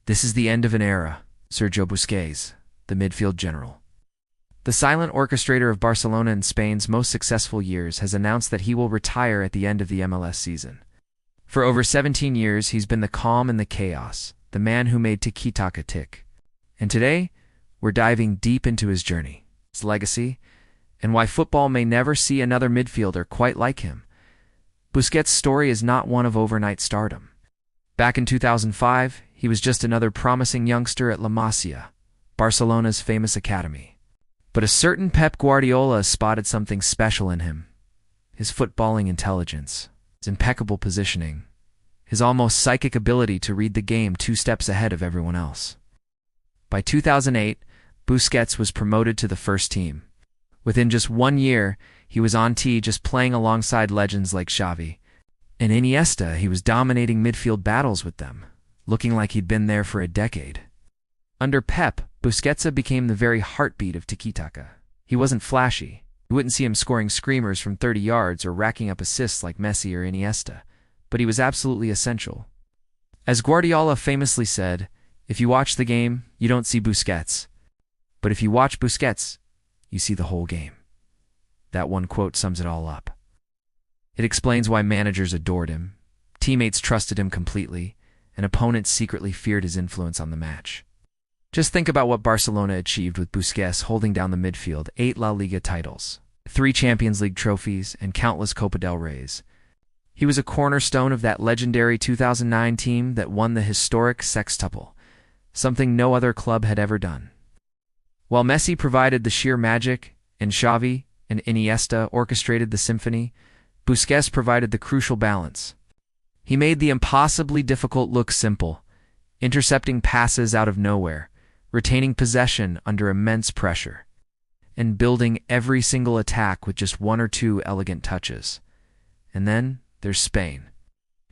This is the end of an era. Sergio Busquets, the midfield general. The silent orchestrator of Barcelona in Spain's most successful years has announced that he will retire at the end of the MLS season. For over 17 years, he's been the calm in the chaos, the man who made tiki-taka tick. And today, we're diving deep into his journey, his legacy, and why football may never see another midfielder quite like him. Busquets' story is not one of overnight stardom. Back in 2005, he was just another promising youngster at La Masia, Barcelona's famous academy. But a certain Pep Guardiola spotted something special in him. His footballing intelligence, his impeccable positioning, his almost psychic ability to read the game 2 steps ahead of everyone else. By 2008, Busquets was promoted to the first team. Within just 1 year, he was on tee just playing alongside legends like Xavi and Iniesta. He was dominating midfield battles with them, looking like he'd been there for a decade. Under Pep, Busquets became the very heartbeat of tiki-taka. He wasn't flashy. You wouldn't see him scoring screamers from 30 yards or racking up assists like Messi or Iniesta, but he was absolutely essential. As Guardiola famously said, if you watch the game, you don't see Busquets. But if you watch Busquets, you see the whole game. That one quote sums it all up. It explains why managers adored him, teammates trusted him completely, and opponents secretly feared his influence on the match. Just think about what Barcelona achieved with Busquets holding down the midfield: 8 La Liga titles, 3 Champions League trophies, and countless Copa del Reys. He was a cornerstone of that legendary 2009 team that won the historic sextuple, something no other club had ever done. While Messi provided the sheer magic, and Xavi and Iniesta orchestrated the symphony, Busquets provided the crucial balance. He made the impossibly difficult look simple, intercepting passes out of nowhere, retaining possession under immense pressure, and building every single attack with just 1 or 2 elegant touches. And then there's Spain.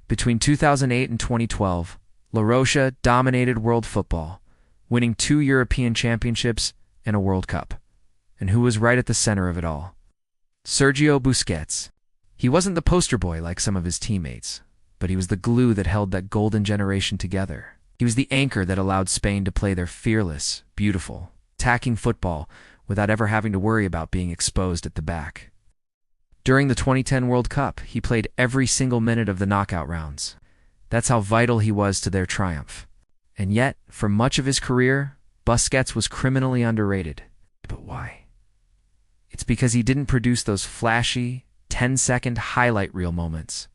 Between 2008 and 2012, La Roja dominated world football, winning 2 European championships and a World Cup. And who was right at the center of it all? Sergio Busquets. He wasn't the poster boy like some of his teammates, but he was the glue that held that golden generation together. He was the anchor that allowed Spain to play their fearless, beautiful, attacking football without ever having to worry about being exposed at the back. During the 2010 World Cup, he played every single minute of the knockout rounds. That's how vital he was to their triumph. And yet, for much of his career, Busquets was criminally underrated. But why? It's because he didn't produce those flashy, 10-second highlight reel moments.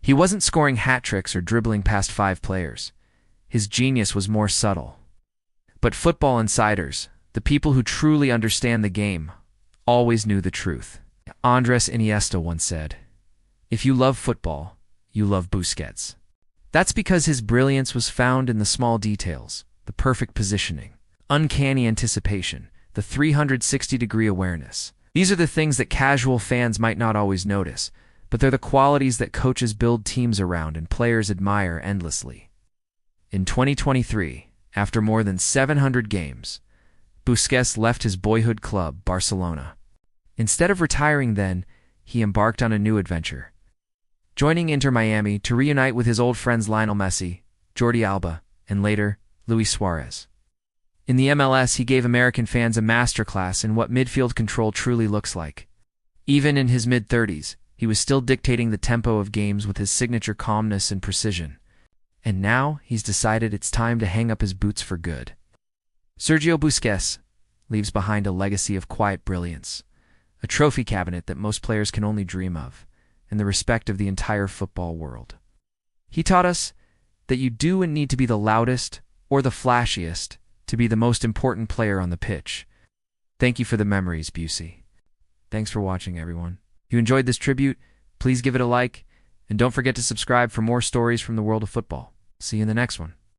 He wasn't scoring hat tricks or dribbling past 5 players. His genius was more subtle. But football insiders, the people who truly understand the game, always knew the truth. Andres Iniesta once said, "If you love football, you love Busquets." That's because his brilliance was found in the small details, the perfect positioning, uncanny anticipation, the 360-degree awareness. These are the things that casual fans might not always notice, but they're the qualities that coaches build teams around and players admire endlessly. In 2023, after more than 700 games, Busquets left his boyhood club, Barcelona. Instead of retiring then, he embarked on a new adventure, joining Inter Miami to reunite with his old friends Lionel Messi, Jordi Alba, and later, Luis Suarez. In the MLS, he gave American fans a masterclass in what midfield control truly looks like. Even in his mid-30s, he was still dictating the tempo of games with his signature calmness and precision. And now, he's decided it's time to hang up his boots for good. Sergio Busquets leaves behind a legacy of quiet brilliance, a trophy cabinet that most players can only dream of, and the respect of the entire football world. He taught us that you do and need to be the loudest or the flashiest to be the most important player on the pitch. Thank you for the memories, Busey. Thanks for watching, everyone. If you enjoyed this tribute, please give it a like, and don't forget to subscribe for more stories from the world of football. See you in the next one.